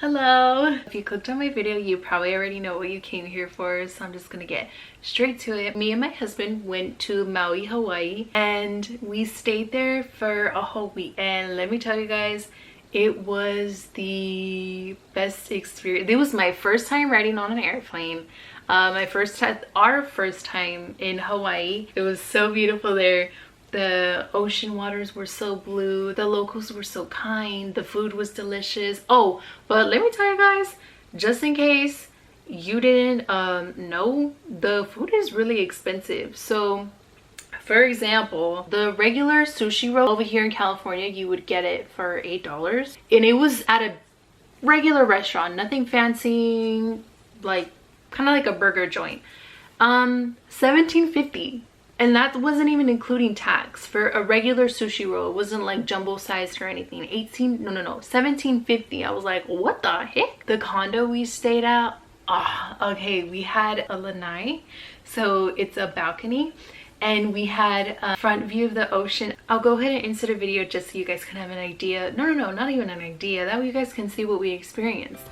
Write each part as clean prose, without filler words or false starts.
Hello! If you clicked on my video, you probably already know what you came here for, so I'm just gonna get straight to it. Me and my husband went to Maui, Hawaii, and we stayed there for a whole week. And let me tell you guys, it was the best experience. It was my first time riding on an airplane. Our first time in Hawaii. It was so beautiful there. The ocean waters were so blue, the locals were so kind, the food was delicious. Oh, but let me tell you guys, just in case you didn't know, the food is really expensive. So for example, the regular sushi roll over here in California, you would get it for $8, and it was at a regular restaurant, nothing fancy, like kind of like a burger joint. $17.50. And that wasn't even including tax for a regular sushi roll. It wasn't like jumbo sized or anything. $17.50. I was like, what the heck? The condo we stayed at, okay, we had a lanai. So it's a balcony. And we had a front view of the ocean. I'll go ahead and insert a video just so you guys can have an idea. No, not even an idea. That way you guys can see what we experienced.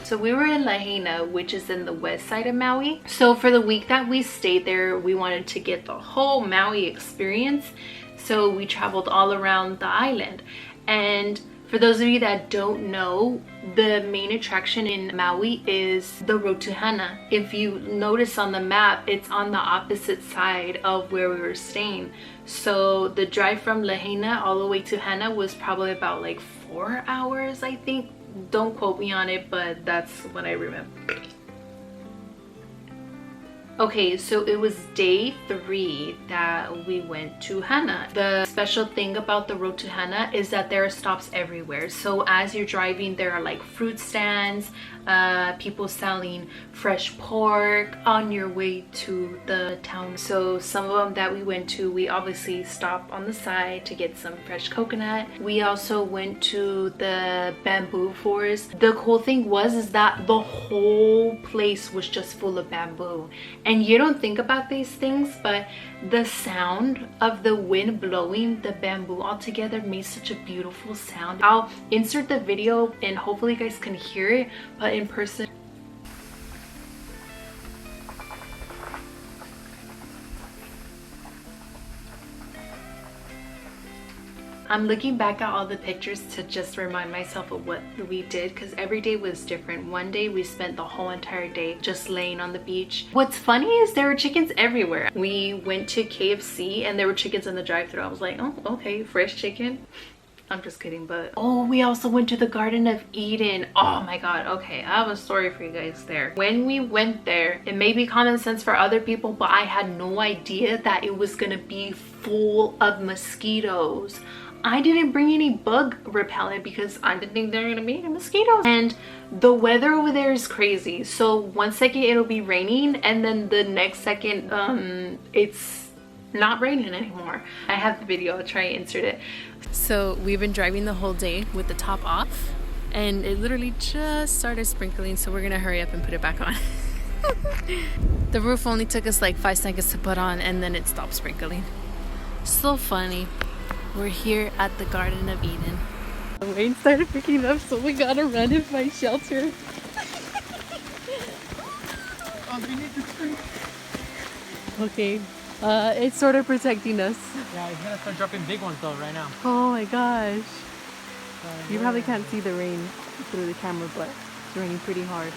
So we were in Hana, which is in the west side of Maui. So for the week that we stayed there, we wanted to get the whole Maui experience. So we traveled all around the island. And for those of you that don't know, the main attraction in Maui is the road to Hana. If you notice on the map, it's on the opposite side of where we were staying. So the drive from Lahaina all the way to Hana was probably about like 4 hours, I think. Don't quote me on it, but that's what I remember. Okay, so it was day 3 that we went to Hana. The special thing about the road to Hana is that there are stops everywhere. So as you're driving, there are like fruit stands, people selling fresh pork on your way to the town. So some of them that we went to, we obviously stopped on the side to get some fresh coconut. We also went to the bamboo forest. The cool thing is that the whole place was just full of bamboo. And you don't think about these things, but the sound of the wind blowing the bamboo all together made such a beautiful sound. I'll insert the video and hopefully you guys can hear it, but in person. I'm looking back at all the pictures to just remind myself of what we did, because every day was different. One day we spent the whole entire day just laying on the beach. What's funny is there were chickens everywhere. We went to KFC and there were chickens in the drive-thru. I was like, oh, okay, fresh chicken. I'm just kidding, but oh, we also went to the Garden of Eden. Oh my god, okay, I have a story for you guys there. When we went there, it may be common sense for other people, but I had no idea that it was gonna be full of mosquitoes. I didn't bring any bug repellent because I didn't think there were gonna be any mosquitoes. And the weather over there is crazy. So one second it'll be raining and then the next second it's not raining anymore. I have the video, I'll try and insert it. So we've been driving the whole day with the top off and it literally just started sprinkling, so we're gonna hurry up and put it back on. The roof only took us like 5 seconds to put on and then it stopped sprinkling. So funny. We're here at the Garden of Eden. The rain started picking up, so we gotta run and find shelter. Oh, we need to scream. Okay, it's sort of protecting us. Yeah, it's gonna start dropping big ones though right now. Oh my gosh. You probably can't see the rain through the camera, but it's raining pretty hard.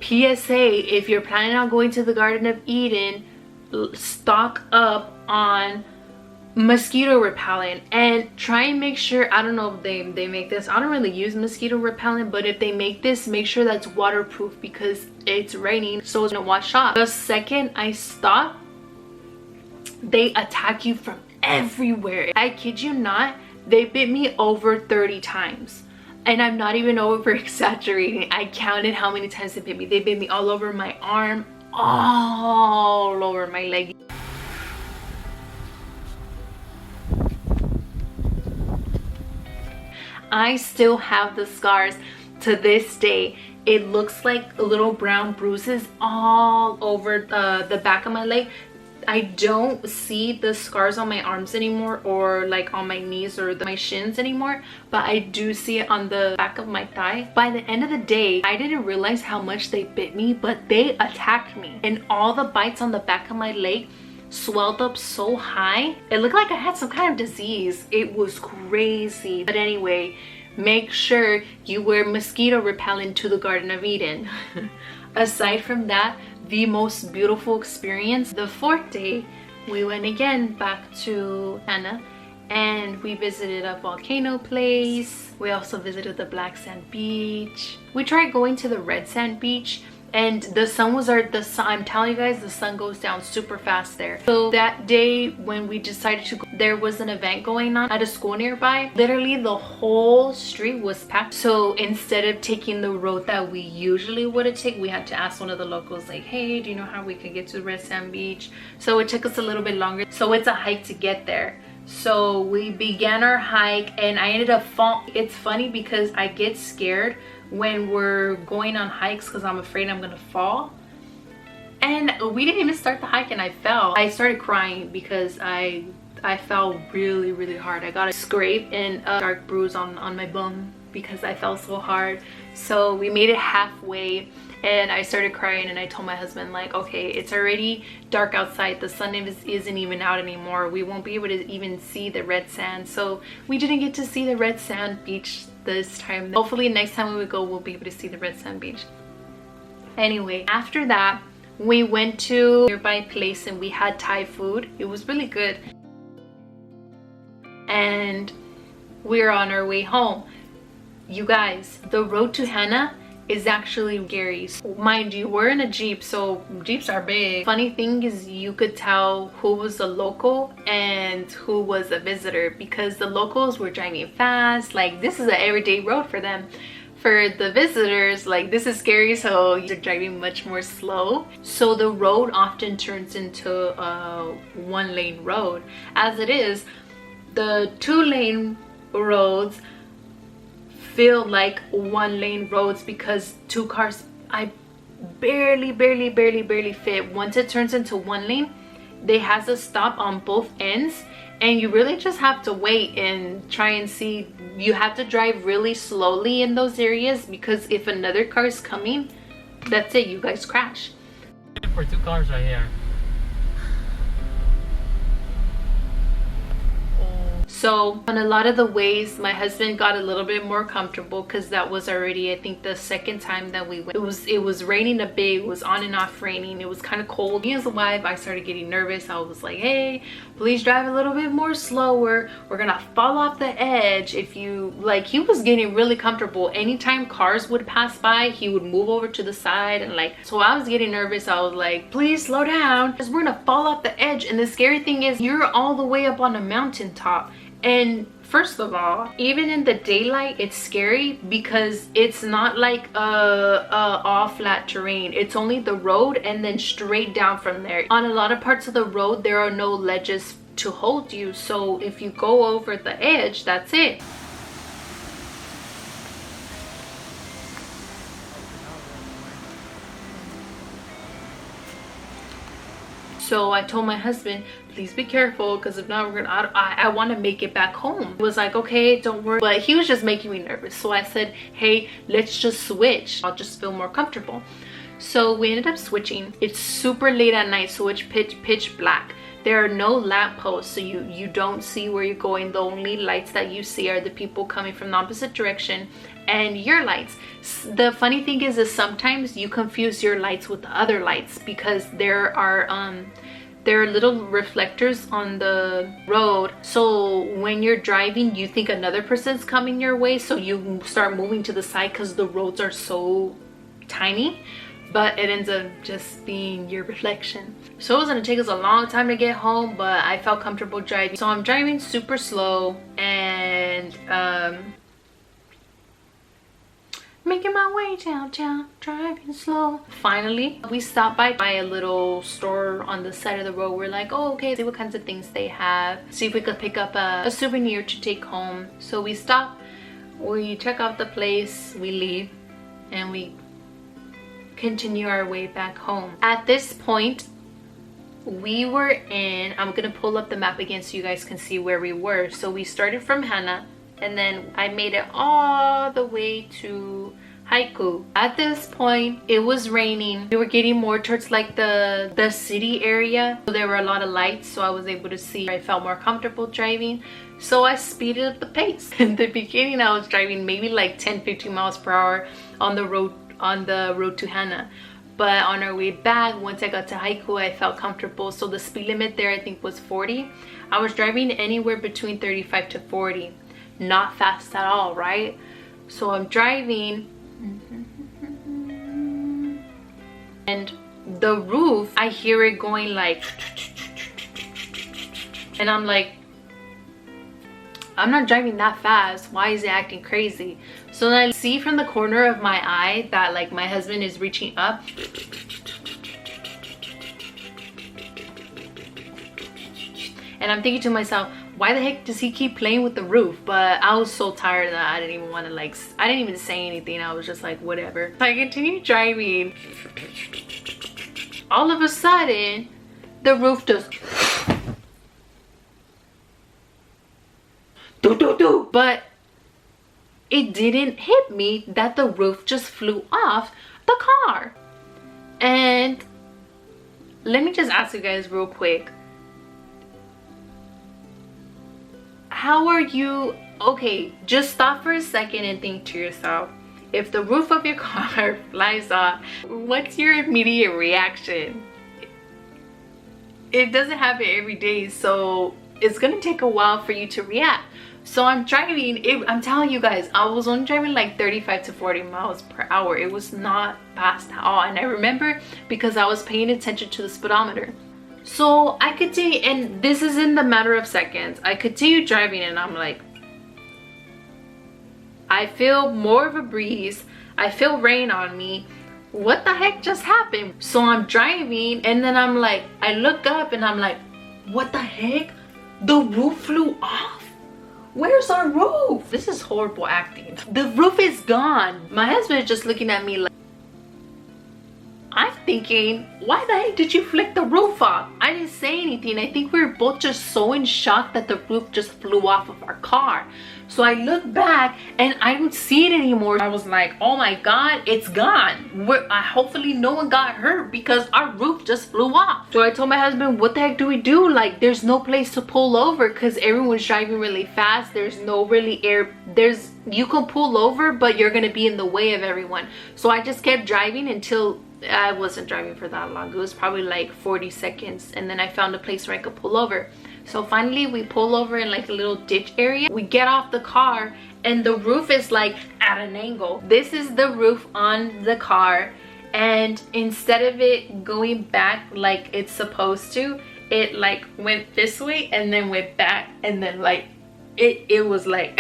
PSA, if you're planning on going to the Garden of Eden, stock up on mosquito repellent and try and make sure, I don't know if they make this, I don't really use mosquito repellent, but if they make this, make sure that's waterproof because it's raining, so it's gonna wash off. The second I stop, they attack you from everywhere. I kid you not, they bit me over 30 times. And I'm not even over exaggerating. I counted how many times they bit me. They bit me all over my arm, all over my leg. I still have the scars to this day. it looks like little brown bruises all over the back of my leg. I don't see the scars on my arms anymore, or like on my knees or my shins anymore, but I do see it on the back of my thigh. By the end of the day, I didn't realize how much they bit me, but they attacked me, and all the bites on the back of my leg swelled up so high. It looked like I had some kind of disease. It was crazy. But anyway, make sure you wear mosquito repellent to the Garden of Eden. Aside from that, the most beautiful experience, the 4th day, we went again back to Hana and we visited a volcano place. We also visited the black sand beach. We tried going to the red sand beach, and the sun was I'm telling you guys, the sun goes down super fast there. So that day when we decided to go, there was an event going on at a school nearby. Literally the whole street was packed. So instead of taking the road that we usually would have taken, we had to ask one of the locals, like, hey, do you know how we could get to red sand beach? So it took us a little bit longer. So it's a hike to get there. So we began our hike and I ended up falling. It's funny because I get scared when we're going on hikes because I'm afraid I'm gonna fall. And we didn't even start the hike and I fell. I started crying because I fell really hard. I got a scrape and a dark bruise on my bum because I fell so hard. So we made it halfway and I started crying and I told my husband, like, okay, it's already dark outside. The sun isn't even out anymore. We won't be able to even see the red sand. So we didn't get to see the red sand beach this time. Hopefully next time we go, we'll be able to see the red sand beach. Anyway, after that, we went to a nearby place and we had Thai food. It was really good. And we're on our way home. You guys, the road to Hana is actually scary. Mind you, we're in a Jeep, so Jeeps are big. Funny thing is, you could tell who was a local and who was a visitor because the locals were driving fast. Like, this is an everyday road for them. For the visitors, like, this is scary, so you're driving much more slow. So the road often turns into a 1-lane road. As it is, the 2-lane roads feel like 1-lane roads because 2 cars, I barely fit. Once it turns into 1 lane, they has a stop on both ends and you really just have to wait and try and see. You have to drive really slowly in those areas because if another car is coming, that's it, you guys crash. For 2 cars right here. So on a lot of the ways, my husband got a little bit more comfortable because that was already, I think, the 2nd time that we went. It was raining a bit. It was on and off raining. It was kind of cold. Me as a wife, I started getting nervous. I was like, hey, please drive a little bit more slower. We're gonna fall off the edge. If you, like, he was getting really comfortable. Anytime cars would pass by, he would move over to the side and like, so I was getting nervous. I was like, please slow down because we're gonna fall off the edge. And the scary thing is, you're all the way up on a mountaintop. And first of all, even in the daylight, it's scary because it's not like all flat terrain. It's only the road and then straight down from there. On a lot of parts of the road, there are no ledges to hold you. So if you go over the edge, that's it. So I told my husband, please be careful because if not, we're gonna, I want to make it back home. He was like, okay, don't worry. But he was just making me nervous. So I said, hey, let's just switch. I'll just feel more comfortable. So we ended up switching. It's super late at night, so it's pitch black. There are no lamp posts, so you don't see where you're going. The only lights that you see are the people coming from the opposite direction and your lights. The funny thing is sometimes you confuse your lights with the other lights because there are little reflectors on the road. So when you're driving, you think another person's coming your way, so you start moving to the side because the roads are so tiny, but it ends up just being your reflection. So it was gonna take us a long time to get home, but I felt comfortable driving. So I'm driving super slow and making my way downtown, driving slow. Finally, we stopped by a little store on the side of the road. We're like, oh, okay, see what kinds of things they have. See if we could pick up a souvenir to take home. So we stop, we check out the place, we leave, and we continue our way back home. At this point, we were in, I'm gonna pull up the map again so you guys can see where we were. So we started from Hana, and then I made it all the way to Haiku. At this point, it was raining. We were getting more towards like the city area. So there were a lot of lights, so I was able to see. I felt more comfortable driving, so I speeded up the pace. In the beginning, I was driving maybe like 10-15 miles per hour on the road to Hana. But on our way back, once I got to Haiku, I felt comfortable. So the speed limit there I think was 40. I was driving anywhere between 35 to 40. Not fast at all, right? So I'm driving, and the roof, I hear it going like, and I'm like, I'm not driving that fast. Why is it acting crazy? So then I see from the corner of my eye that like my husband is reaching up. And I'm thinking to myself, why the heck does he keep playing with the roof? But I was so tired that I didn't even want to like, I didn't even say anything. I was just like, whatever. So I continued driving. All of a sudden, the roof just but it didn't hit me that the roof just flew off the car. And let me just ask you guys real quick, how are you, okay, just stop for a second and think to yourself, if the roof of your car flies off, what's your immediate reaction? It doesn't happen every day, so it's gonna take a while for you to react. So I'm driving, I'm telling you guys, I was only driving like 35 to 40 miles per hour. It was not fast at all. And I remember because I was paying attention to the speedometer. So I continue, and this is in the matter of seconds. I continue driving and I'm like, I feel more of a breeze. I feel rain on me. What the heck just happened? So I'm driving and then I'm like, I look up and I'm like, what the heck? The roof flew off? Where's our roof? This is horrible acting. The roof is gone. My husband is just looking at me like, I'm thinking, why the heck did you flick the roof off? I didn't say anything. I think we were both just so in shock that the roof just flew off of our car. So I look back and I don't see it anymore. I was like, oh my God, it's gone. Hopefully no one got hurt because our roof just flew off. So I told my husband, what the heck do we do? Like, there's no place to pull over because everyone's driving really fast. There's no really air. You can pull over, but you're gonna be in the way of everyone. So I just kept driving until I wasn't driving for that long. It was probably like 40 seconds. And then I found a place where I could pull over. So finally we pull over in like a little ditch area. We get off the car and the roof is like at an angle. This is the roof on the car. And instead of it going back like it's supposed to, it like went this way and then went back and then like it was like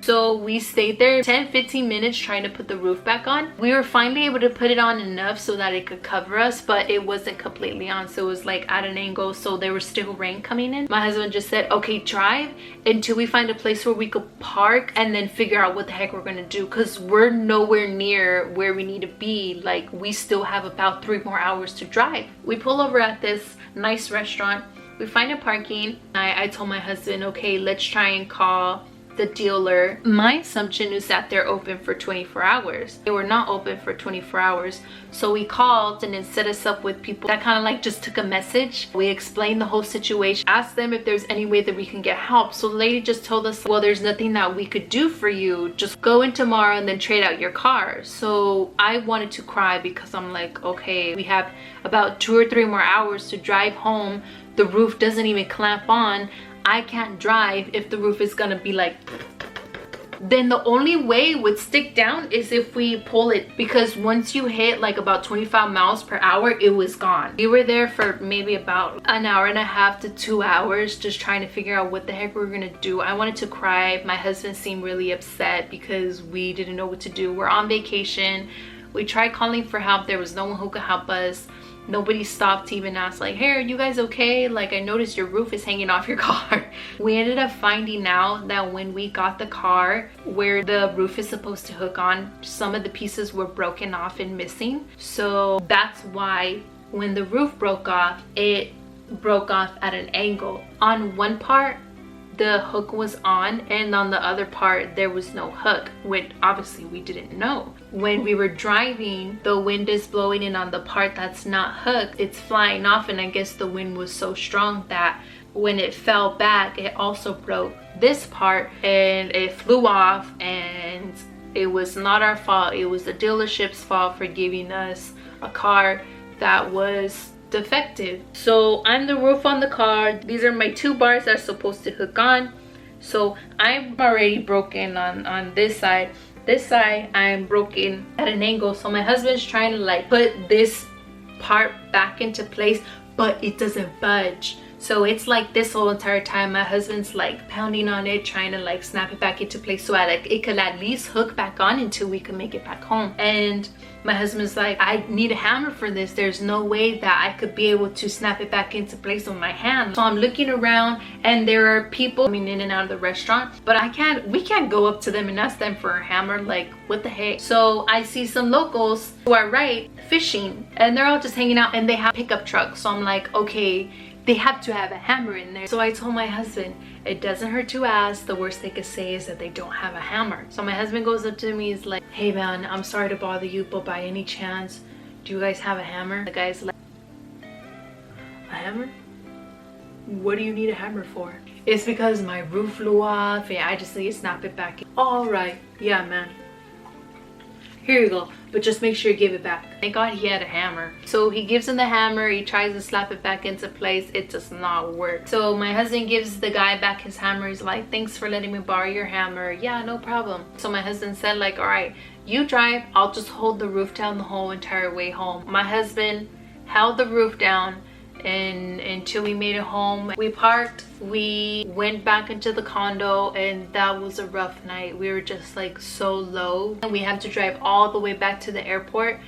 so we stayed there 10-15 minutes trying to put the roof back on. We were finally able to put it on enough so that it could cover us, but it wasn't completely on, so it was like at an angle, so there was still rain coming in. My husband just said, okay, drive until we find a place where we could park and then figure out what the heck we're gonna do, because we're nowhere near where we need to be. Like, we still have about 3 more hours to drive. We pull over at this nice restaurant. We find a parking. I told my husband, okay, let's try and call the dealer. My assumption is that they're open for 24 hours. They were not open for 24 hours. So we called and then set us up with people that kind of like just took a message. We explained the whole situation, asked them if there's any way that we can get help. So the lady just told us, well, there's nothing that we could do for you. Just go in tomorrow and then trade out your car. So I wanted to cry because I'm like, okay, we have about 2 or 3 more hours to drive home. The roof doesn't even clamp on. I can't drive if the roof is gonna be like, then the only way it would stick down is if we pull it, because once you hit like about 25 miles per hour, it was gone. We were there for maybe about an hour and a half to 2 hours just trying to figure out what the heck we were gonna do. I wanted to cry. My husband seemed really upset because we didn't know what to do. We're on vacation. We tried calling for help. There was no one who could help us. Nobody stopped to even ask like, hey, are you guys okay? Like, I noticed your roof is hanging off your car. We ended up finding out that when we got the car, where the roof is supposed to hook on, some of the pieces were broken off and missing. So that's why when the roof broke off, it broke off at an angle. On one part, the hook was on, and on the other part there was no hook, which obviously we didn't know. When we were driving, the wind is blowing in on the part that's not hooked, it's flying off, and I guess the wind was so strong that when it fell back, it also broke this part and it flew off. And it was not our fault, it was the dealership's fault for giving us a car that was defective. So I'm the roof on the car. These are my two bars that are supposed to hook on. So I'm already broken on this side. This side I'm broken at an angle. So my husband's trying to like put this part back into place, but it doesn't budge. So it's like this whole entire time my husband's like pounding on it, trying to like snap it back into place so it could at least hook back on until we could make it back home. And my husband's like, I need a hammer for this. There's no way that I could be able to snap it back into place with my hand. So I'm looking around and there are people coming in and out of the restaurant, but we can't go up to them and ask them for a hammer. Like, what the heck? So I see some locals who are fishing, and they're all just hanging out, and they have pickup trucks. So I'm like, okay, they have to have a hammer in there. So I told my husband, it doesn't hurt to ask. The worst they could say is that they don't have a hammer. So my husband goes up to me, he's like, hey man, I'm sorry to bother you, but by any chance, do you guys have a hammer? The guy's like, a hammer? What do you need a hammer for? It's because my roof flew off and I just need to snap it back in. All right, yeah man. Here you go, but just make sure you give it back. Thank God he had a hammer. So he gives him the hammer, he tries to slap it back into place, it does not work. So my husband gives the guy back his hammer. He's like, thanks for letting me borrow your hammer. Yeah, no problem. So my husband said like, all right, you drive, I'll just hold the roof down the whole entire way home. My husband held the roof down and until we made it home. We parked, we went back into the condo, and that was a rough night. We were just like so low, and we had to drive all the way back to the airport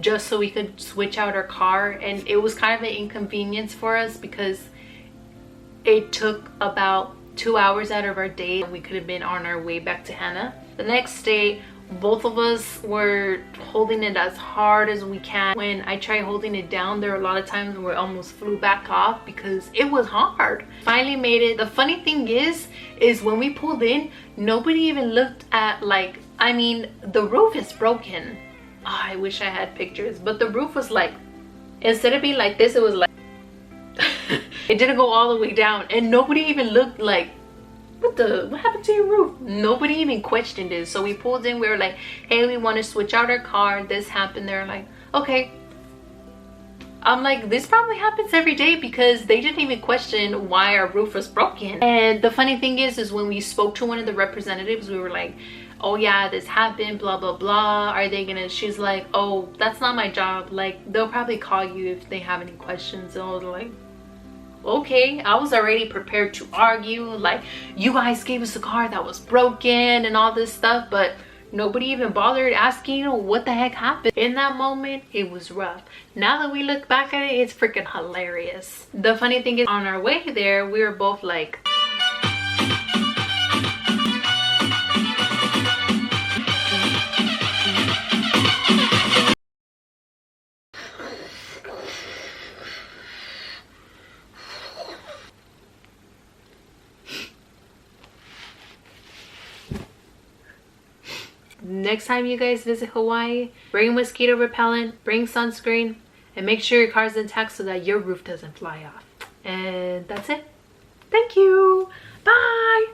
just so we could switch out our car. And it was kind of an inconvenience for us because it took about 2 hours out of our day. We could have been on our way back to Hana. The next day, both of us were holding it as hard as we can. When I tried holding it down, there were a lot of times where it almost flew back off because it was hard. Finally made it. The funny thing is when we pulled in, nobody even looked at like, I mean, the roof is broken. Oh, I wish I had pictures, but the roof was like, instead of being like this, it was like it didn't go all the way down, and nobody even looked like, what happened to your roof? Nobody even questioned it. So we pulled in, we were like, hey, we want to switch out our car, this happened. They're like, okay. I'm like, this probably happens every day because they didn't even question why our roof was broken. And the funny thing is when we spoke to one of the representatives, we were like, oh yeah, this happened, blah blah blah, are they gonna, she's like, oh, that's not my job, like they'll probably call you if they have any questions. And I was like, okay. I was already prepared to argue like, you guys gave us a car that was broken and all this stuff, but nobody even bothered asking what the heck happened. In that moment, it was rough. Now that we look back at it, it's freaking hilarious. The funny thing is, on our way there, we were both like, next time you guys visit Hawaii, bring mosquito repellent, bring sunscreen, and make sure your car's intact so that your roof doesn't fly off. And that's it. Thank you. Bye.